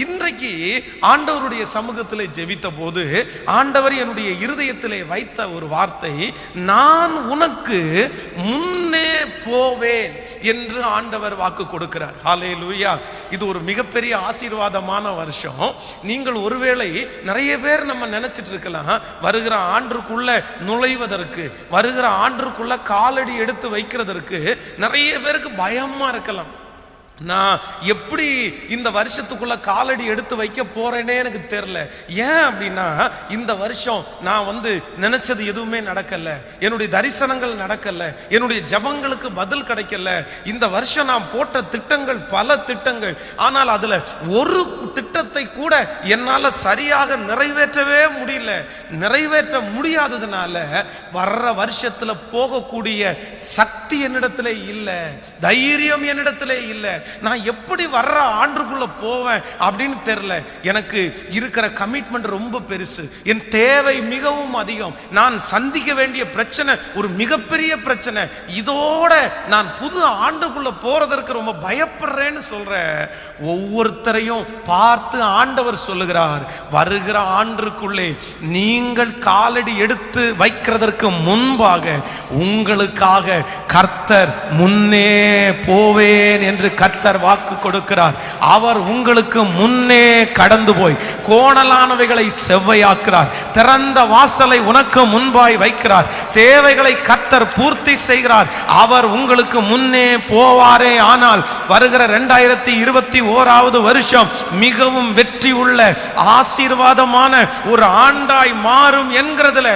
இன்றைக்கு ஆண்டவருடைய சமூகத்திலே ஜெபித்த போது ஆண்டவர் என்னுடைய இருதயத்திலே வைத்த ஒரு வார்த்தை, நான் உனக்கு முன்னே போவேன் என்று ஆண்டவர் வாக்கு கொடுக்கிறார். ஹல்லேலூயா. இது ஒரு மிகப்பெரிய ஆசீர்வாதமான வருஷம். நீங்கள் ஒருவேளை நிறைய பேர் நம்ம நினைச்சிட்டு இருக்கலாம், வருகிற ஆண்டுக்குள்ள நுழைவதற்கு, வருகிற ஆண்டுக்குள்ள காலடி எடுத்து வைக்கிறதற்கு நிறைய பேருக்கு பயமா இருக்கலாம். நான் எப்படி இந்த வருஷத்துக்குள்ள காலடி எடுத்து வைக்க போறேனே எனக்கு தெரியல. ஏன் அப்படின்னா, இந்த வருஷம் நான் நினைச்சது எதுவுமே நடக்கல, என்னுடைய தரிசனங்கள் நடக்கல, என்னுடைய ஜபங்களுக்கு பதில் கிடைக்கல. இந்த வருஷம் நான் போட்ட திட்டங்கள் பல திட்டங்கள், ஆனால் அதுல ஒரு திட்டத்தை கூட என்னால சரியாக நிறைவேற்றவே முடியல. நிறைவேற்ற முடியாததுனால வர்ற வருஷத்துல போகக்கூடிய சக்தி என்னிடத்திலே இல்லை, தைரியம் என்னிடத்திலே இல்லை. நான் எப்படி வர்ற ஆண்டுக்குள்ள போவேன் அப்படின்னு தெரியல. எனக்கு இருக்கிற கமிட்மெண்ட் ரொம்ப பெருசு, என் தேவை மிகவும் அதிகம், நான் சந்திக்க வேண்டிய பிரச்சனை ஒரு மிகப்பெரிய பிரச்சனை. இதோட நான் புது ஆண்டுக்குள்ள போறதற்கு ரொம்ப பயப்படுறேன்னு சொல்ற ஒவ்வொருத்தரையும் பார்த்து ஆண்டவர் சொல்லுகிறார், வருகிற ஆண்டுக்குள்ளே நீங்கள் காலடி எடுத்து வைக்கிறதற்கு முன்பாக உங்களுக்காக கர்த்தர் முன்னே போவேன் என்று கர்த்தர் வாக்கு கொடுக்கிறார். அவர் உங்களுக்கு முன்னே கடந்து போய் கோணலானவைகளை செவ்வையாக்குறார், திறந்த வாசலை உனக்கு முன்பாய் வைக்கிறார், தேவைகளை கர்த்தர் பூர்த்தி செய்கிறார். அவர் உங்களுக்கு முன்னே போவாரே ஆனால் வருகிற 2021 வருஷம் மிகவும் வெற்றி உள்ள ஆசீர்வாதமான ஒரு ஆண்டாய் மாறும் என்கிறதுல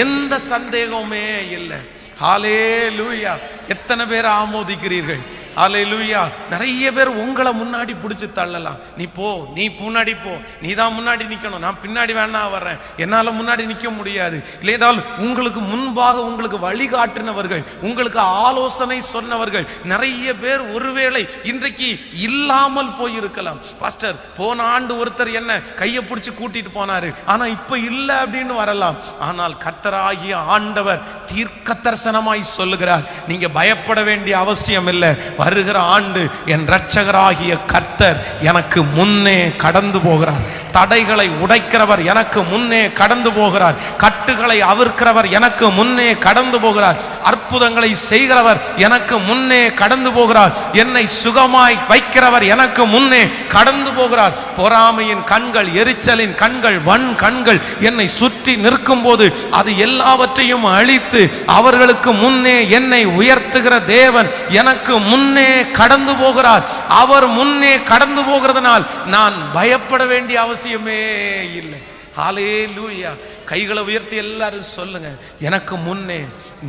எந்த சந்தேகமே இல்லை. ஹல்லேலூயா. எத்தனை பேர் ஆமோதிக்கிறீர்கள்? ஹல்லேலூயா. நிறைய பேர் உங்களை முன்னாடி பிடிச்சி தள்ளலாம். நீ போ, நீ முன்னாடி போ, நீ தான் முன்னாடி நிற்கணும், நான் பின்னாடி வேணா வர்றேன், என்னால் முன்னாடி நிற்க முடியாது. இல்லையால் உங்களுக்கு முன்பாக உங்களுக்கு வழிகாட்டினவர்கள், உங்களுக்கு ஆலோசனை சொன்னவர்கள் நிறைய பேர் ஒருவேளை இன்றைக்கு இல்லாமல் போயிருக்கலாம். பாஸ்டர், போன ஆண்டு ஒருத்தர் என்ன கையை பிடிச்சி கூட்டிட்டு போனாரு, ஆனா இப்ப இல்லை அப்படின்னு வரலாம். ஆனால் கர்த்தராகிய ஆண்டவர் தீர்க்க தரிசனமாய் சொல்லுகிறார், நீங்க பயப்பட வேண்டிய அவசியம் இல்லை. வருகிற ஆண்டு என் இரட்சகராகிய கர்த்தர் எனக்கு முன்னே கடந்து போகிறார். தடைகளை உடைக்கிறவர் எனக்கு முன்னே கடந்து போகிறார். கட்டுகளை அவிர்க்கிறவர் எனக்கு முன்னே கடந்து போகிறார். அற்புதங்களை செய்கிறவர் எனக்கு முன்னே கடந்து போகிறார். என்னை சுகமாய் வைக்கிறவர் எனக்கு முன்னே கடந்து போகிறார். பொறாமையின் கண்கள், எரிச்சலின் கண்கள், வன் கண்கள் என்னை சுற்றி நிற்கும் போது அது எல்லாவற்றையும் அழித்து அவர்களுக்கு முன்னே என்னை உயர்த்துகிற தேவன் எனக்கு முன்னே கடந்து போகிறார். அவர் முன்னே கடந்து போகிறதுனால் நான் பயப்பட வேண்டிய அவசியமே இல்லை. ஹல்லேலூயா. கைகளை உயர்த்தி எல்லாரும் சொல்லுங்க, எனக்கு முன்னே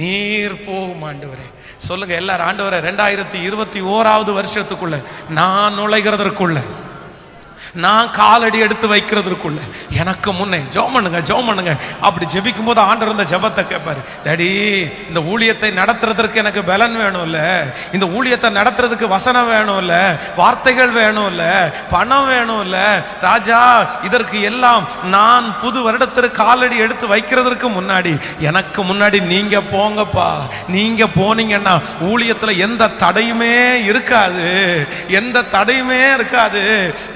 நீர் போகும் ஆண்டவரே. சொல்லுங்க எல்லாரும், ஆண்டவரே 2021 வருஷத்துக்குள்ள நான் நுழைகிறதற்குள்ள, நான் காலடி எடுத்து வைக்கிறதுக்குள்ள எனக்கு முன்னே ஜெபம் பண்ணுங்க, ஜெபம் பண்ணுங்க. அப்படி ஜெபிக்கும் போது ஆண்டவர் இந்த ஜெபத்தை கேட்பாரு, டாடி இந்த ஊழியத்தை நடத்துறதற்கு எனக்கு பலன் வேணும்ல, இந்த ஊழியத்தை நடத்துறதுக்கு வசனம் வேணும்ல, வார்த்தைகள் வேணும்ல, பணம் வேணும்ல ராஜா, இதற்கு எல்லாம் நான் புது வருடத்திற்கு காலடி எடுத்து வைக்கிறதுக்கு முன்னாடி எனக்கு முன்னாடி நீங்க போங்கப்பா. நீங்க போனீங்கன்னா ஊழியத்துல எந்த தடையுமே இருக்காது, எந்த தடையுமே இருக்காது.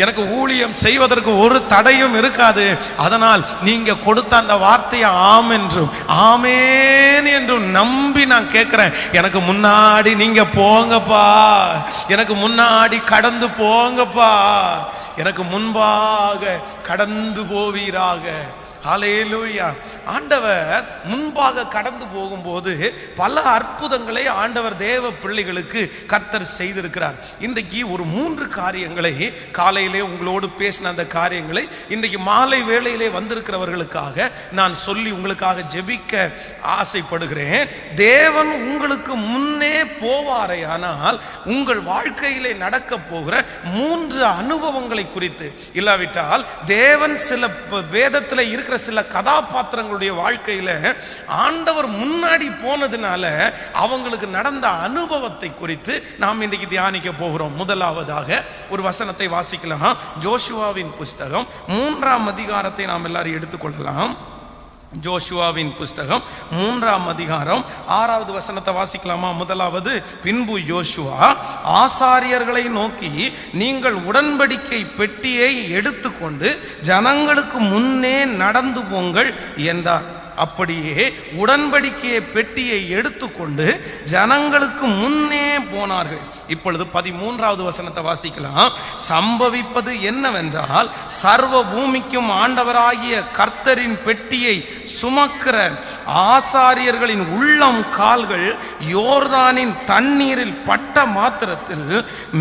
எனக்கு ஊழியம் செய்வதற்கு ஒரு தடையும் இருக்காது. அதனால் நீங்க கொடுத்த அந்த வார்த்தையை ஆம் என்றும் ஆமேன் என்றும் நம்பி நான் கேட்கிறேன், எனக்கு முன்னாடி நீங்க போங்கப்பா, எனக்கு முன்னாடி கடந்து போங்கப்பா, எனக்கு முன்பாக கடந்து போவீராக. ஹல்லேலூயா. ஆண்டவர் முன்பாக கடந்து போகும்போது பல அற்புதங்களை ஆண்டவர் தேவ பிள்ளைகளுக்கு கர்த்தர் செய்திருக்கிறார். இன்றைக்கு ஒரு 3 காரியங்களை, காலையிலே உங்களோடு பேசின அந்த காரியங்களை இன்றைக்கு மாலை வேளையிலே வந்திருக்கிறவர்களுக்காக நான் சொல்லி உங்களுக்காக ஜெபிக்க ஆசைப்படுகிறேன். தேவன் உங்களுக்கு முன்னே போவாரே ஆனால் உங்கள் வாழ்க்கையிலே நடக்க போகிற 3 அனுபவங்களை குறித்து, இல்லாவிட்டால் தேவன் சில வேதத்தில் இருக்கிற சில கதாபாத்திரங்களுடைய வாழ்க்கையில ஆண்டவர் முன்னாடி போனதுனால அவங்களுக்கு நடந்த அனுபவத்தை குறித்து நாம் இன்றைக்கு தியானிக்க போகிறோம். முதலாவதாக ஒரு வசனத்தை வாசிக்கலாம். ஜோஷுவாவின் புஸ்தகம் 3ஆம் அதிகாரத்தை நாம் எல்லாரும் எடுத்துக்கொள்ளலாம். ஜோஷுவாவின் புஸ்தகம் 3ஆம் அதிகாரம் 6வது வசனத்தை வாசிக்கலாமா? முதலாவது, பின்பு யோசுவா ஆசாரியர்களை நோக்கி, நீங்கள் உடன்படிக்கை பெட்டியை எடுத்துக்கொண்டு ஜனங்களுக்கு முன்னே நடந்து போங்கள் என்றார். அப்படியே உடன்படிக்கையை பெட்டியை எடுத்துக்கொண்டு ஜனங்களுக்கு முன்னே போனார்கள். இப்பொழுது 13வது வசனத்தை வாசிக்கலாம். சம்பவிப்பது என்னவென்றால், சர்வ பூமிக்கும் ஆண்டவராகிய கர்த்தரின் பெட்டியை சுமக்கிற ஆசாரியர்களின் உள்ளம் கால்கள் யோர்தானின் தண்ணீரில் பட்ட மாத்திரத்தில்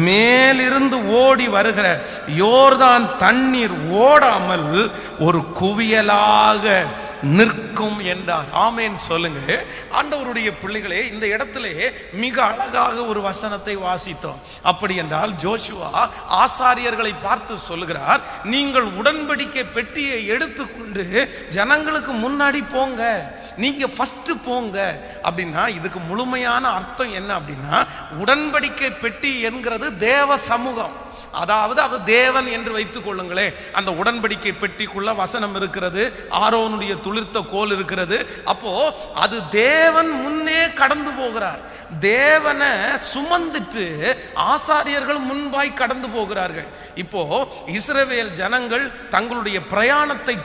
மேலிருந்து ஓடி வருகிற யோர்தான் தண்ணீர் ஓடாமல் ஒரு குவியலாக நிற்கும் என்றார். ஆமேன் சொல்லுங்க. ஆண்டவருடைய பிள்ளைகளே, இந்த இடத்திலே மிக அழகாக ஒரு வசனத்தை வாசித்தோம். அப்படி என்றால் ஜோஷுவா ஆசாரியர்களை பார்த்து சொல்லுகிறார், நீங்கள் உடன்படிக்கை பெட்டியை எடுத்துக்கொண்டு ஜனங்களுக்கு முன்னாடி போங்க, நீங்க ஃபர்ஸ்ட் போங்க. அப்படின்னா இதுக்கு முழுமையான அர்த்தம் என்ன அப்படின்னா, உடன்படிக்கை பெட்டி என்கிறது தேவ சமூகம். அதாவது அது தேவன் என்று வைத்துக் கொள்ளுங்களே. அந்த உடன்படிக்கை பெட்டிக்குள்ள வசனம் இருக்கிறது, ஆரோனுடைய துளிர்த்த கோல் இருக்கிறது. அப்போ அது தேவன் முன்னே கடந்து போகிறார். தேவனை சுமந்துட்டு ஆசாரியர்கள் முன்பாய் கடந்து போகிறார்கள். இப்போ இஸ்ரவேல் ஜனங்கள் தங்களுடைய பிரயாணத்தை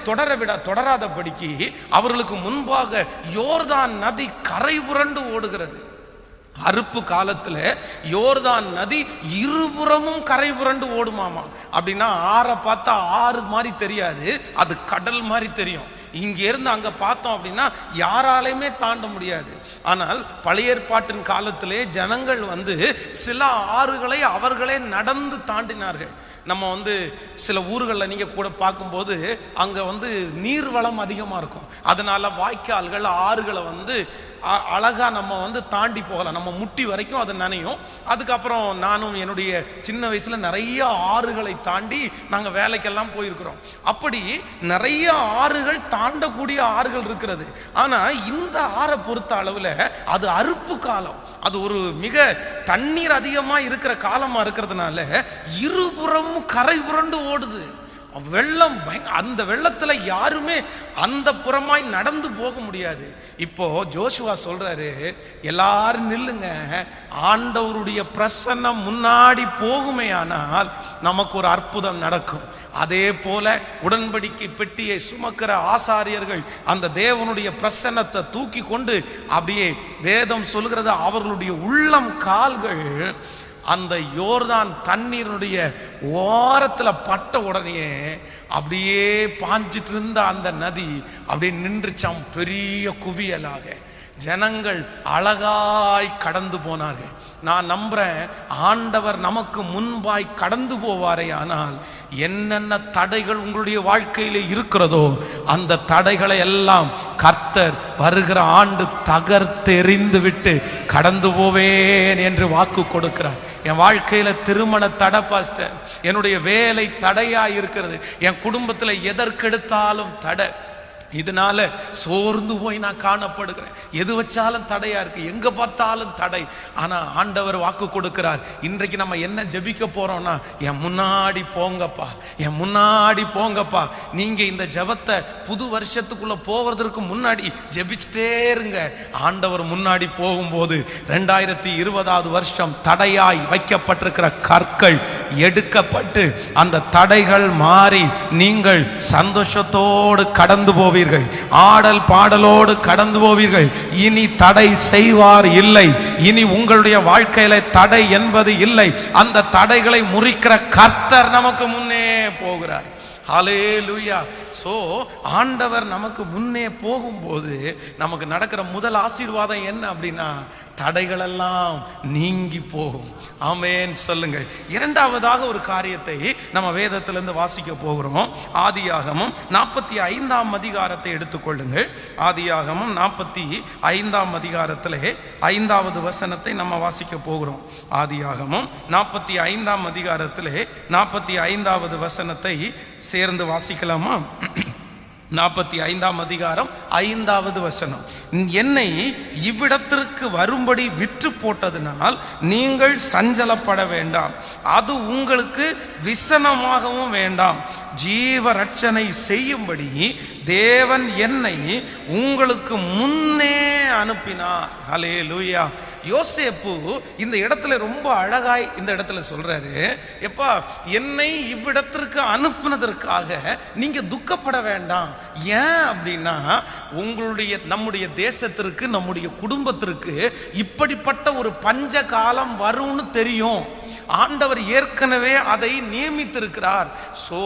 தொடராதபடிக்கு அவர்களுக்கு முன்பாக யோர்தான் நதி கரை புரண்டு ஓடுகிறது. அறுப்பு காலத்துல யோர்தான் நதி இருபுறமும் கரை புரண்டு ஓடுமாமா. அப்படின்னா ஆறை பார்த்தா ஆறு மாதிரி தெரியாது, அது கடல் மாதிரி தெரியும். இங்க இருந்து அங்க பார்த்தோம் அப்படின்னா யாராலையுமே தாண்ட முடியாது. ஆனால் பழைய ஏற்பாட்டின் காலத்திலே ஜனங்கள் சில ஆறுகளை அவர்களே நடந்து தாண்டினார்கள். நம்ம சில ஊர்களில் நீங்க கூட பார்க்கும்போது அங்க நீர் வளம் அதிகமா இருக்கும். அதனால வாய்க்கால்கள் ஆறுகளை அழகா நம்ம தாண்டி போகலாம். நம்ம முட்டி வரைக்கும் அது நனையும். அதுக்கப்புறம் நானும் என்னுடைய சின்ன வயசுல நிறைய ஆறுகளை தாண்டி நாங்க வேலைக்கெல்லாம் போயிருக்கிறோம். அப்படி நிறைய ஆறுகள் தாண்டக்கூடிய ஆறுகள் இருக்கிறது. ஆனா இந்த ஆறை பொறுத்த அளவுல அது அறுப்பு காலம். அது ஒரு மிக தண்ணீர் அதிகமா இருக்கிற காலமா இருக்கிறதுனால இருபுறமும் கரை புரண்டு ஓடுது. வெள்ளம், அந்த வெள்ளத்துல யாருமே அந்த புறமாய் நடந்து போக முடியாது. இப்போ ஜோஷுவா சொல்றாரு, எல்லாரும் நில்லுங்க, ஆண்டவருடைய பிரசன்னம் முன்னாடி போகுமே ஆனால் நமக்கு ஒரு அற்புதம் நடக்கும். அதே போல உடன்படிக்கை பெட்டியை சுமக்கிற ஆசாரியர்கள் அந்த தேவனுடைய பிரசன்னத்தை தூக்கி கொண்டு அப்படியே வேதம் சொல்கிறது, அவர்களுடைய உள்ளம் கால்கள் அந்த யோர்தான் தண்ணீருடைய ஓரத்துல பட்ட உடனே அப்படியே பாஞ்சிட்டு இருந்த அந்த நதி அப்படியே நின்றுச்சாம் பெரிய குவியலாக. ஜனங்கள் அழகாய் கடந்து போனார்கள். நான் நம்புறேன், ஆண்டவர் நமக்கு முன்பாய் கடந்து போவாரே ஆனால் என்னென்ன தடைகள் உங்களுடைய வாழ்க்கையில இருக்கிறதோ அந்த தடைகளை எல்லாம் கர்த்தர் வருகிற ஆண்டு தகர்த்தெறிந்து விட்டு கடந்து போவேன் என்று வாக்கு கொடுக்கிறார். என் வாழ்க்கையில திருமண தடை பாஸ்டர், என்னுடைய வேலை தடையா இருக்கிறது, என் குடும்பத்துல எதற்கெடுத்தாலும் தடை, இதனால சோர்ந்து போய் நான் காணப்படுகிறேன், எது வச்சாலும் தடையா இருக்கு, எங்க பார்த்தாலும் தடை. ஆனா ஆண்டவர் வாக்கு கொடுக்கிறார், இன்றைக்கு நம்ம என்ன ஜெபிக்க போறோம்னா, என் முன்னாடி போங்கப்பா, என் முன்னாடி போங்கப்பா. நீங்க இந்த ஜெபத்தை புது வருஷத்துக்குள்ள போவதற்கு முன்னாடி ஜெபிச்சுட்டே இருங்க. ஆண்டவர் முன்னாடி போகும்போது 2020 வருஷம் தடையாய் வைக்கப்பட்டிருக்கிற கற்கள் எடுக்கப்பட்டு அந்த தடைகள் மாறி நீங்கள் சந்தோஷத்தோடு கடந்து போவீர்கள், ஆடல் பாடலோடு கடந்து போவீர்கள். இனி தடை செய்வார் இல்லை, இனி உங்களுடைய வாழ்க்கையில தடை என்பது இல்லை. அந்த தடைகளை முறிக்கிற கர்த்தர் நமக்கு முன்னே போகிறார். ஹல்லேலூயா. சோ ஆண்டவர் நமக்கு முன்னே போகும்போது நமக்கு நடக்கிற முதல் ஆசீர்வாதம் என்ன அப்படின்னா, தடைகளெல்லாம் நீங்கி போகும். ஆமென் சொல்லுங்கள். இரண்டாவதாக ஒரு காரியத்தை நம்ம வேதத்திலிருந்து வாசிக்க போகிறோம். ஆதியாகமம் 45ஆம் அதிகாரத்தை எடுத்துக்கொள்ளுங்கள். ஆதியாகமம் 45ஆம் அதிகாரத்திலே 5வது வசனத்தை நம்ம வாசிக்க போகிறோம். ஆதியாகமம் 45ஆம் அதிகாரத்திலே 45வது வசனத்தை சேர்ந்து வாசிக்கலாமா? 45ஆம் அதிகாரம் 5வது வசனம். என்னை இவ்விடத்திற்கு வரும்படி விற்று போட்டதினால் நீங்கள் சஞ்சலப்பட வேண்டாம், அது உங்களுக்கு விசனமாகவும் வேண்டாம். ஜீவ ரட்சனை செய்யும்படி தேவன் என்னை உங்களுக்கு முன்னே அனுப்பினார். ஹல்லேலூயா. யோசேப்பு இந்த இடத்துல ரொம்ப அழகாய் இந்த இடத்துல சொல்றாரு, எப்பா என்னை இவ்விடத்திற்கு அனுப்புனதற்காக நீங்க துக்கப்பட வேண்டாம். ஏன் அப்படின்னா நம்முடைய தேசத்திற்கு நம்முடைய குடும்பத்திற்கு இப்படிப்பட்ட ஒரு பஞ்ச காலம் வரும்னு தெரியும். ஆண்டவர் ஏற்கனவே அதை நியமித்திருக்கிறார். சோ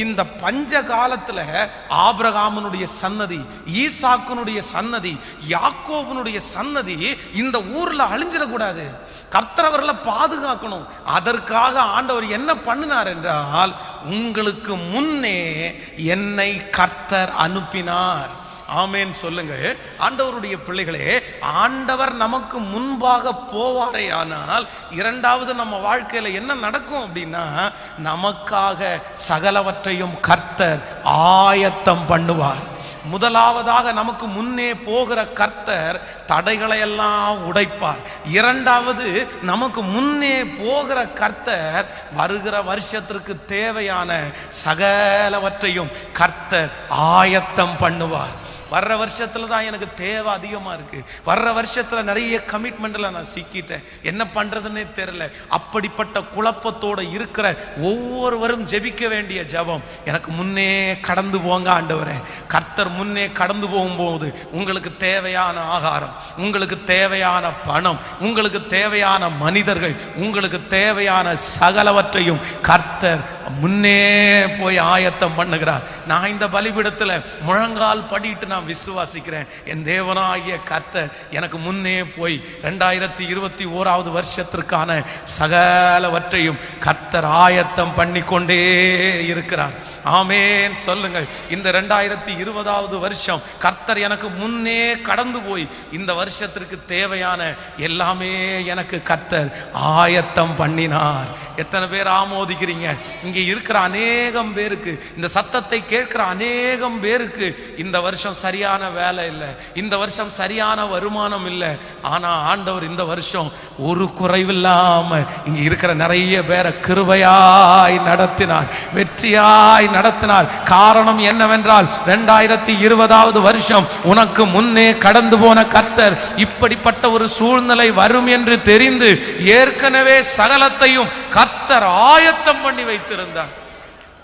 இந்த பஞ்ச காலத்துல ஆபிரகாமனுடைய சன்னதி, ஈசாக்குனுடைய சன்னதி, யாக்கோபனுடைய சன்னதி இந்த ஊர்ல அழிஞ்சிடக்கூடாது. கர்த்தர் அவர்களை பாதுகாக்கணும். அதற்காக ஆண்டவர் என்ன பண்ணினார் என்றால், உங்களுக்கு முன்னே என்னை கர்த்தர் அனுப்பினார். ஆமேன் சொல்லுங்க. ஆண்டவருடைய பிள்ளைகளே, ஆண்டவர் நமக்கு முன்பாக போவாரே ஆனால் இரண்டாவது நம்ம வாழ்க்கையில என்ன நடக்கும் அப்படின்னா, நமக்காக சகலவற்றையும் கர்த்தர் ஆயத்தம் பண்ணுவார். முதலாவதாக நமக்கு முன்னே போகிற கர்த்தர் தடைகளை எல்லாம் உடைப்பார். இரண்டாவது, நமக்கு முன்னே போகிற கர்த்தர் வருகிற வருஷத்திற்கு தேவையான சகலவற்றையும் கர்த்தர் ஆயத்தம் பண்ணுவார். வர்ற வருஷத்துல தான் எனக்கு தேவை அதிகமாக இருக்கு, வர்ற வருஷத்துல நிறைய கமிட்மெண்ட்ல நான் சிக்கிட்டேன், என்ன பண்றதுன்னே தெரியல. அப்படிப்பட்ட குழப்பத்தோடு இருக்கிற ஒவ்வொருவரும் ஜெபிக்க வேண்டிய ஜெபம், எனக்கு முன்னே கடந்து போங்க ஆண்டவரே. கர்த்தர் முன்னே கடந்து போகும்போது உங்களுக்கு தேவையான ஆகாரம், உங்களுக்கு தேவையான பணம், உங்களுக்கு தேவையான மனிதர்கள், உங்களுக்கு தேவையான சகலவற்றையும் கர்த்தர் முன்னே போய் ஆயத்தம் பண்ணுகிறார். நான் இந்த பலிபீடத்தில் முழங்கால் படிட்டு நான் விசுவாசிக்கிறேன், என் தேவனாகிய கர்த்தர் எனக்கு முன்னே போய் 2021 வருஷத்திற்கான சகலவற்றையும் கர்த்தர் ஆயத்தம் பண்ணி கொண்டே இருக்கிறார். ஆமேன் சொல்லுங்கள். இந்த 2020 வருஷம் கர்த்தர் எனக்கு முன்னே கடந்து போய் இந்த வருஷத்திற்கு தேவையான எல்லாமே எனக்கு கர்த்தர் ஆயத்தம் பண்ணினார். எத்தனை பேர் ஆமோதிக்கிறீங்க? இங்கே இருக்கிற அநேகம் பேருக்கு, இந்த சத்தத்தை கேட்கிற அநேகம் பேருக்கு இந்த வருஷம் சரியான வேலை இல்லை, இந்த வருஷம் சரியான வருமானம் இல்லை. ஆனா ஆண்டவர் இந்த வருஷம் ஒரு குறைவில்லாம இங்க இருக்கிற நிறைய பேரை கிருபையாய் நடத்தினார், வெற்றியாய் நடத்தினார். காரணம் என்னவென்றால் 2020 வருஷம் உனக்கு முன்னே கடந்து போன கர்த்தர் இப்படிப்பட்ட ஒரு சூழ்நிலை வரும் என்று தெரிந்து ஏற்கனவே சகலத்தையும் கர்த்தர் ஆயத்தம் பண்ணி வைத்திருந்தார்.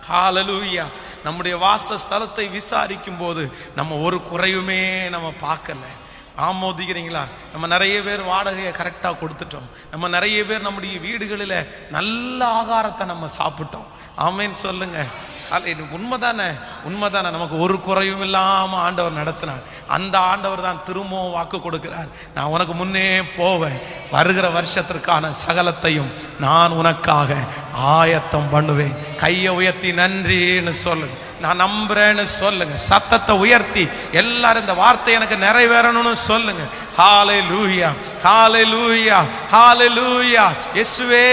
ஹல்லேலூயா. நம்முடைய வாசஸ்தலத்தை விசாரிக்கும் போது நம்ம ஒரு குறையுமே நம்ம பார்க்கல. ஆமோதிக்கிறீங்களா? நம்ம நிறைய பேர் வாடகையை கரெக்டாக கொடுத்துட்டோம். நம்ம நிறைய பேர் நம்முடைய வீடுகளில் நல்ல ஆகாரத்தை நம்ம சாப்பிட்டோம். ஆமேன்னு சொல்லுங்க. இது உண்மைதானே? உண்மைதானே. நமக்கு ஒரு குறையும் இல்லாமல் ஆண்டவர் நடத்தினார். அந்த ஆண்டவர் தான் திரும்பவும் வாக்கு கொடுக்கிறார், நான் உனக்கு முன்னே போவேன், வருகிற வருஷத்திற்கான சகலத்தையும் நான் உனக்காக ஆயத்தம் பண்ணுவேன். கையை உயர்த்தி நன்றின்னு சொல்லுங்க, நான் நம்புறேன்னு சொல்லுங்க. சத்தத்தை உயர்த்தி எல்லாரும் இந்த வார்த்தை எனக்கு நிறைவேறணும்னு சொல்லுங்க. ஹல்லேலூயா, ஹல்லேலூயா, ஹல்லேலூயா. இயேசுவே,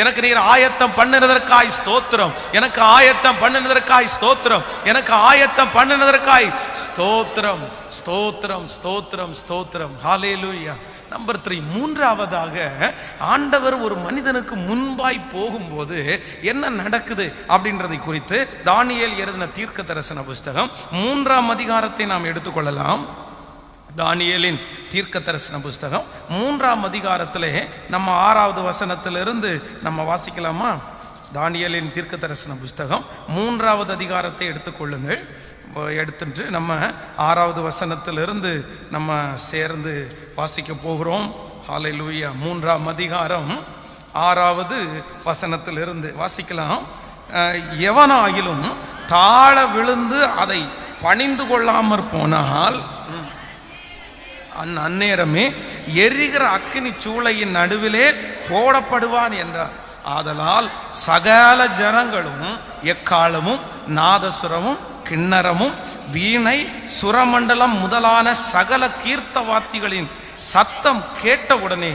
எனக்கு நீர் ஆயத்தம் பண்ணினதற்காய் ஸ்தோத்திரம், எனக்கு ஆயத்தம் பண்ணினதற்காய் ஸ்தோத்திரம், எனக்கு ஆயத்தம் பண்ணினதற்காய் ஸ்தோத்திரம், ஸ்தோத்திரம், ஸ்தோத்திரம், ஸ்தோத்திரம். ஹல்லேலூயா. நம்பர் 3, மூன்றாவதாக ஆண்டவர் ஒரு மனிதனுக்கு முன்பாய் போகும்போது என்ன நடக்குது அப்படின்றதை குறித்து தானியேல் எழுதின தீர்க்க தரிசன புஸ்தகம் 3ஆம் அதிகாரத்தை நாம் எடுத்துக்கொள்ளலாம். தானியேலின் தீர்க்க தரிசன புஸ்தகம் 3ஆம் அதிகாரத்திலே நம்ம 6வது வசனத்திலிருந்து நம்ம வாசிக்கலாமா? தானியேலின் தீர்க்க தரிசன புஸ்தகம் 3வது அதிகாரத்தை எடுத்துக்கொள்ளுங்கள். எடுத்துட்டு நம்ம 6வது வசனத்திலிருந்து நம்ம சேர்ந்து வாசிக்க போகிறோம். ஹல்லேலூயா. 3ஆம் அதிகாரம் 6வது வசனத்திலிருந்து வாசிக்கலாம். எவனாயிலும் தாழ விழுந்து அதை பணிந்து கொள்ளாமற் போனால் அந்நேரமே எரிகிற அக்கினி சூளையின் நடுவிலே போடப்படுவான் என்றார். ஆதலால் சகல ஜனங்களும் எக்காலமும் நாதசுரமும் கிண்ணறமும் வீணை சுரமண்டலம் முதலான சகல கீர்த்தவாத்திகளின் சத்தம் கேட்டவுடனே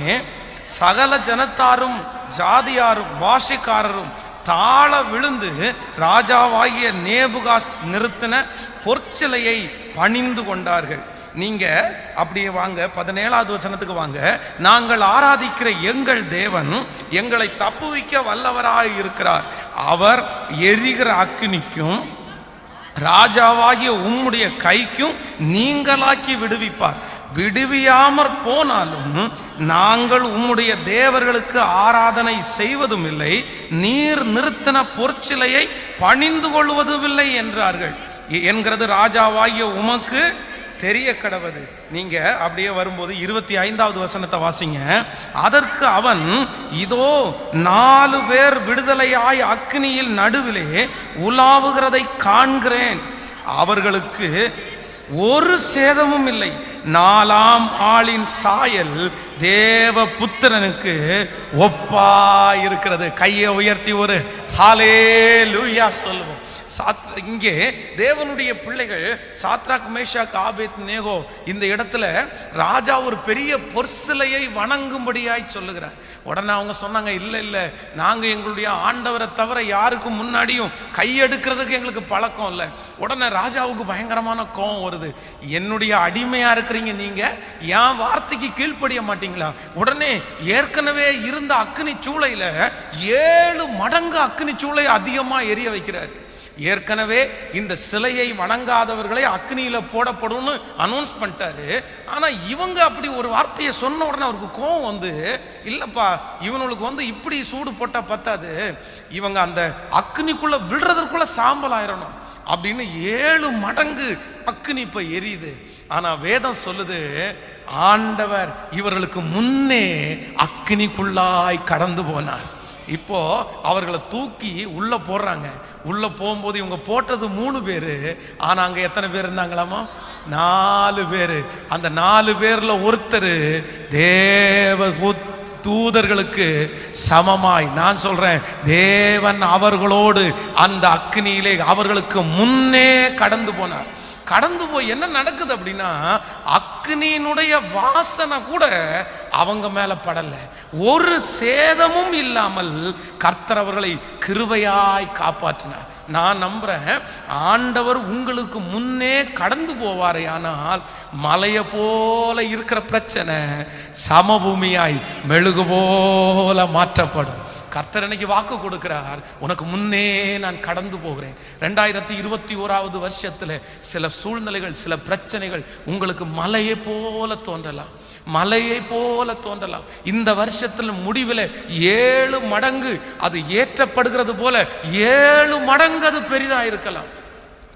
சகல ஜனத்தாரும் ஜாதியாரும் பாஷைக்காரரும் தாழ விழுந்து ராஜாவாகிய நேபுகாத் நிறுத்தின பொற்சிலையை பணிந்து கொண்டார்கள். நீங்க அப்படியே வாங்க 17வது வசனத்துக்கு வாங்க. நாங்கள் ஆராதிக்கிற எங்கள் தேவன் எங்களை தப்புவிக்க வல்லவராய் இருக்கிறார். அவர் எரிகிற அக்கினிக்கும் ராஜாவாகிய உம்முடைய கைக்கும் நீங்களாக்கி விடுவிப்பார். விடுவியாமற் போனாலும் நாங்கள் உம்முடைய தேவர்களுக்கு ஆராதனை செய்வதும் இல்லை, நீர் நிறுத்தின பொற்சிலையை பணிந்து கொள்வதும் இல்லை என்றார்கள் என்கிறது ராஜாவாகிய உமக்கு தெரிய கடவது. நீங்க அப்படியே வரும்போது 25வது வசனத்தை வாசிங்க. அதற்கு அவன், இதோ 4 பேர் விடுதலையாய் அக்னியில் நடுவிலே உலாவுகிறதை காண்கிறேன், அவர்களுக்கு ஒரு சேதமும் இல்லை, 4ஆம் ஆளின் சாயல் தேவ புத்திரனுக்கு ஒப்பாயிருக்கிறது. கையை உயர்த்தி ஒரு ஹல்லேலூயா சொல்லுவோம். இங்கே தேவனுடைய பிள்ளைகள் சாத்ராக் மேஷாக் ஆபேத் நேகோ இந்த இடத்துல ராஜா ஒரு பெரிய பொற்சிலையை வணங்கும்படியாய் சொல்லுகிறார். உடனே அவங்க சொன்னாங்க, இல்லை இல்லை, நாங்கள் எங்களுடைய ஆண்டவரை தவிர யாருக்கும் முன்னாடியும் கையெடுக்கிறதுக்கு எங்களுக்கு பழக்கம் இல்லை. உடனே ராஜாவுக்கு பயங்கரமான கோபம் வருது. என்னுடைய அடிமையா இருக்கிறீங்க நீங்க, என் வார்த்தைக்கு கீழ்ப்படிய மாட்டீங்களா? உடனே ஏற்கனவே இருந்த அக்னி சூளையில 7 மடங்கு அக்னி சூளை அதிகமா எரிய வைக்கிறார். ஏற்கனவே இந்த சிலையை வணங்காதவர்களை அக்னியில போடப்படும்னு அனௌன்ஸ் பண்ணிட்டாரு. ஆனா இவங்க அப்படி ஒரு வார்த்தையை சொன்ன உடனே அவருக்கு கோபம் வந்து, இல்லப்பா இவனுக்கு இப்படி சூடு போட்டா பத்தாது, இவங்க அந்த அக்னிக்குள்ள விடுறதற்குள்ள சாம்பல் ஆயிரணும் அப்படின்னு 7 மடங்கு அக்னி இப்ப எரியுது. ஆனா வேதம் சொல்லுது, ஆண்டவர் இவர்களுக்கு முன்னே அக்னிக்குள்ளாய் கடந்து போனார். இப்போ அவர்களை தூக்கி உள்ள போடுறாங்க. உள்ள போகும்போது இவங்க போட்டது 3 பேரு, ஆனா அங்க எத்தனை பேர் இருந்தாங்களாமா? 4 பேரு. அந்த 4 பேர்ல ஒருத்தர் தேவ தூதர்களுக்கு சமமாய், நான் சொல்றேன், தேவன் அவர்களோடு அந்த அக்னியிலே அவர்களுக்கு முன்னே கடந்து போனார். கடந்து போய் என்ன நடக்குது அப்படின்னா, அக்னியினுடைய வாசனை கூட அவங்க மேல படல, ஒரு சேதமும் இல்லாமல் கர்த்தர் அவர்களை கிருபையாய் காப்பாற்றினார். நான் நம்புறேன், ஆண்டவர் உங்களுக்கு முன்னே கடந்து போவாரே, ஆனால் மலையை போல இருக்கிற பிரச்சனை சமபூமியாய் மெழுகு போல மாற்றப்படும். கர்த்தர் இன்னைக்கு வாக்கு கொடுக்கிறார், உனக்கு முன்னே நான் கடந்து போகிறேன். 2021வது வருஷத்துல சில சூழ்நிலைகள், சில பிரச்சனைகள் உங்களுக்கு மலையை போல தோன்றலாம், மலையை போல தோன்றலாம். இந்த வருஷத்துல முடிவில் 7 மடங்கு அது ஏற்றப்படுகிறது போல 7 மடங்கு அது பெரிதா இருக்கலாம்.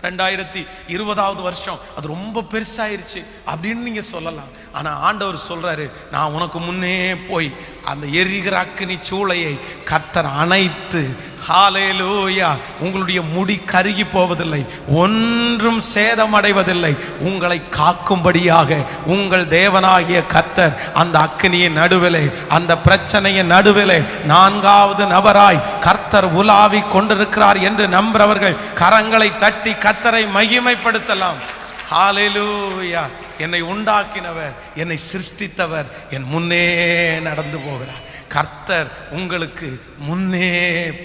2020வது வருஷம் அது ரொம்ப பெருசாயிருச்சு அப்படின்னு நீங்க சொல்லலாம். ஆனா ஆண்டவர் சொல்றாரு, நான் உனக்கு முன்னே போய் அந்த எரிகிற அக்கினி சூளையை கர்த்தர் அணைத்து, ஹல்லேலூயா, உங்களுடைய முடி கருகி போவதில்லை, ஒன்றும் சேதமடைவதில்லை, உங்களை காக்கும்படியாக உங்கள் தேவனாகிய கர்த்தர் அந்த அக்கினியின் நடுவிலே, அந்த பிரச்சனையின் நடுவிலே 4வது நபராய் கர்த்தர் உலாவி கொண்டிருக்கிறார் என்று நம்புறவர்கள் கரங்களை தட்டி கர்த்தரை மகிமைப்படுத்தலாம். ஹல்லேலூயா. என்னை உண்டாக்கினவர், என்னை சிருஷ்டித்தவர் என் முன்னே நடந்து போகிறார். கர்த்தர் உங்களுக்கு முன்னே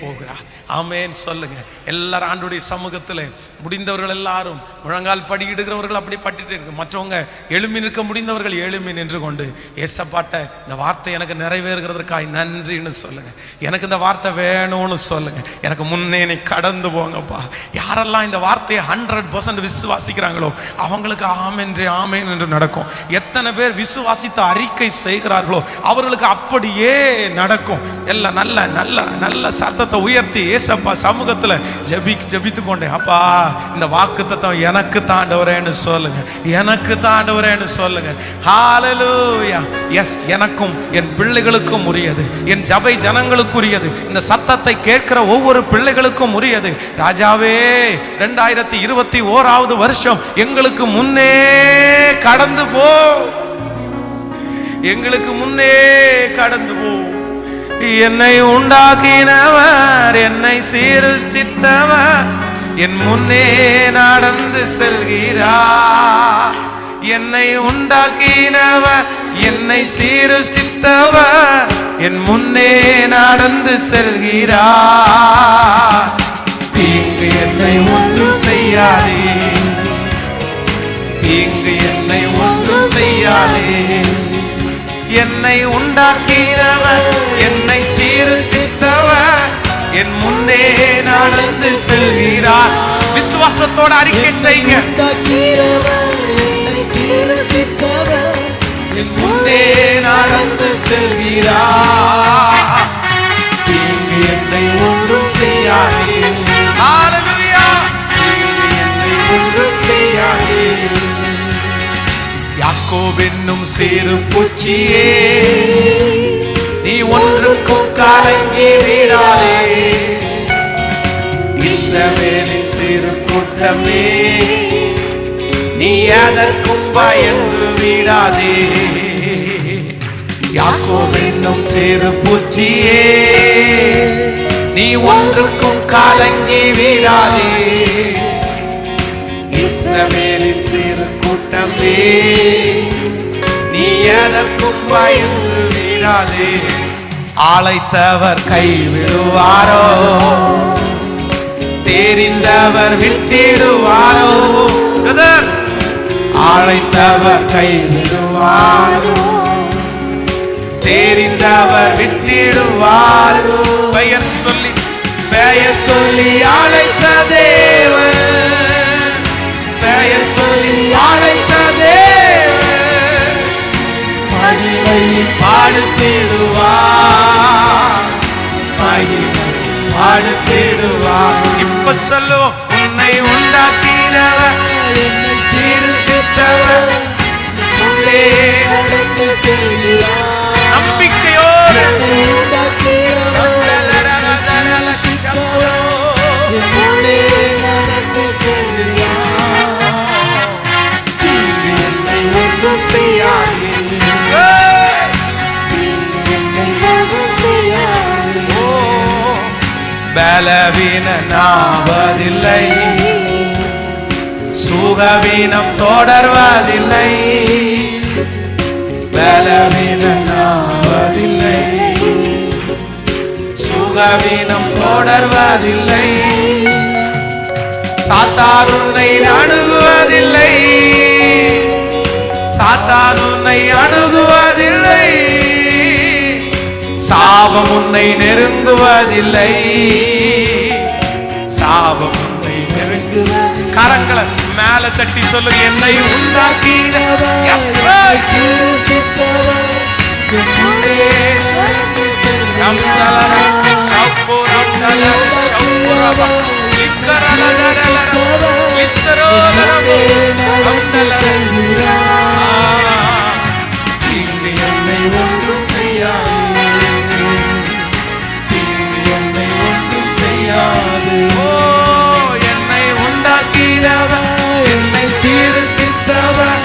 போகிறார். ஆமென் சொல்லுங்க. எல்லாரும் ஆண்டுடைய சமூகத்தில் முடிந்தவர்கள் எல்லாரும் முழங்கால் படியிடுகிறவர்கள் அப்படி பட்டுட்டு இருக்கு, மற்றவங்க எழும்பி நிற்க முடிந்தவர்கள் எழும்பி நின்று கொண்டு, ஏசப்பாட்ட இந்த வார்த்தை எனக்கு நிறைவேறுகிறதற்காக நன்றின்னு சொல்லுங்க. எனக்கு இந்த வார்த்தை வேணும்னு சொல்லுங்க. எனக்கு முன்னே நீ கடந்து போங்கப்பா. யாரெல்லாம் இந்த வார்த்தையை 100% விசுவாசிக்கிறாங்களோ அவங்களுக்கு ஆமென்று ஆமென் என்று நடக்கும். எத்தனை பேர் விசுவாசித்த அறிக்கை செய்கிறார்களோ அவர்களுக்கு அப்படியே நடக்கும். எல்லாம் நல்ல நல்ல நல்ல சத்தத்தை உயர்த்தி ஏசப்பா சமூகத்தில் ஜெபித்து கொண்டே, அப்பா இந்த வாக்குத்தத்தம் எனக்கு தாண்டவரேன்னு சொல்லுங்க, எனக்கு தாண்டவரேன்னு சொல்லுங்க. ஹல்லேலூயா. எஸ், எனக்கும் என் பிள்ளைகளுக்கும் உரியது, என் ஜபை ஜனங்களுக்கு உரியது, இந்த சத்தத்தை கேட்கிற ஒவ்வொரு பிள்ளைகளுக்கும் உரியது. ராஜாவே, 2021வது வருஷம் எங்களுக்கு முன்னே கடந்து போ, எங்களுக்கு முன்னே கடந்து போ. என்னை உண்டாக்கினவர், என்னை சீருஷ்டித்தவர் என் முன்னே நடந்து செல்கிறார். என்னை உண்டாக்கினவர், என்னை சீருஷ்டித்தவர் என் முன்னே நடந்து செல்கிறார். தீங்கு என்னை ஒன்றும் செய்யாதே, தீங்கு என்னை என்னை உண்டாக்கினவர், என்னை சீர்திருத்தவர், என் முன்னே நடந்து செல்கிறார். விசுவாசத்தோட அறிக்கை செய்யுங்க. என் முன்னே நடந்து செல்கிறார். தீங்கு என்னை ஒன்றும் செய்யாதே. ஹல்லேலூயா. தீங்கு என்னை ஒன்றும் செய்யாதே. யாக்கோபு என்னும் சேரு பூச்சியே, நீ ஒன்றுக்கும் கலங்கி விடாதே. இஸ்ரவேலின் சிறு கூட்டமே, நீ எதற்கும் பயந்து விடாதே. யாக்கோபு என்னும் சிறு பூச்சியே, நீ ஒன்றுக்கும் கலங்கி விடாதே. இஸ்ரவேலின் சிறு கூட்டமே, நீ எதற்கும் பயந்து விடாதே. அழைத்தவர் கைவிடுவாரோ, தெரிந்தவர் விட்டிடுவாரோ. அழைத்தவர் கைவிடுவாரோ, தெரிந்தவர் விட்டிடுவாரோ. பெயர் சொல்லி பெயர் சொல்லி அழைத்த தேவன், பெயர் சொல்லி அழைத்த தேவன், மகிமை பாடுத்திடுவார், மகிமை பாடுத்திடுவார். இப்ப சொல்லுவோம். உன்னை உண்டாக்கினவர், என்னை சீர்திருத்தவர், உள்ளே நடந்து செல்கிறார். நம்பிக்கையோடு என்னை ஒன்றும் செய்யாதே. பலவீனனாவதில்லை, சுகவீனம் தொடர்வதில்லை. பலவீனனாவதில்லை, சுகவீனம் தொடர்வதில்லை. சாத்தான் உன்னை அணுகுவதில்லை, சாத்தான் உன்னை அணுகுவதில்லை. சாபம் உன்னை நெருங்குவதில்லை, சாபம் உன்னை நெருங்குவதில்லை. கரங்களை மேல தட்டி சொல்லுங்க. என்னை உண்டாக்கினவர், என்னை ஒன்றும் செய்யாது, என்னை ஒன்றும் செய்யாது. என்னை உண்டாக்கினவர், என்னை சீர்திருத்தவர்,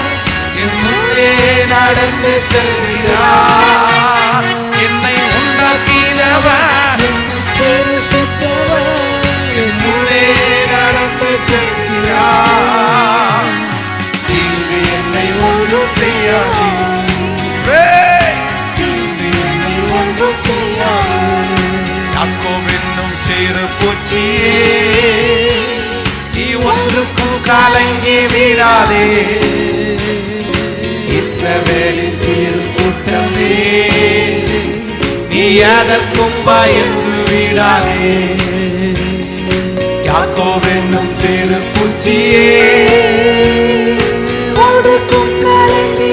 என் முன்னே நடந்து செல்கிறார். என்னை உண்டாக்கினவர், என் முன்னே நடந்து செல்கிறார். தீங்கு என்னை ஒன்றும் செய்யாது, தீங்கு என்னை ஒன்றும் செய்யாது. யாக்கோபு என்னும் சிறு பூச்சியே, நீ ஒன்றுக்கும் கலங்கி விடாதே. இஸ்ரவேலின் சிறு கூட்டமே, நீ எதற்கும் பயந்து விடாதே. யாக்கோபு என்னும் சிறு பூச்சியே, ஒன்றுக்கும் கலங்கி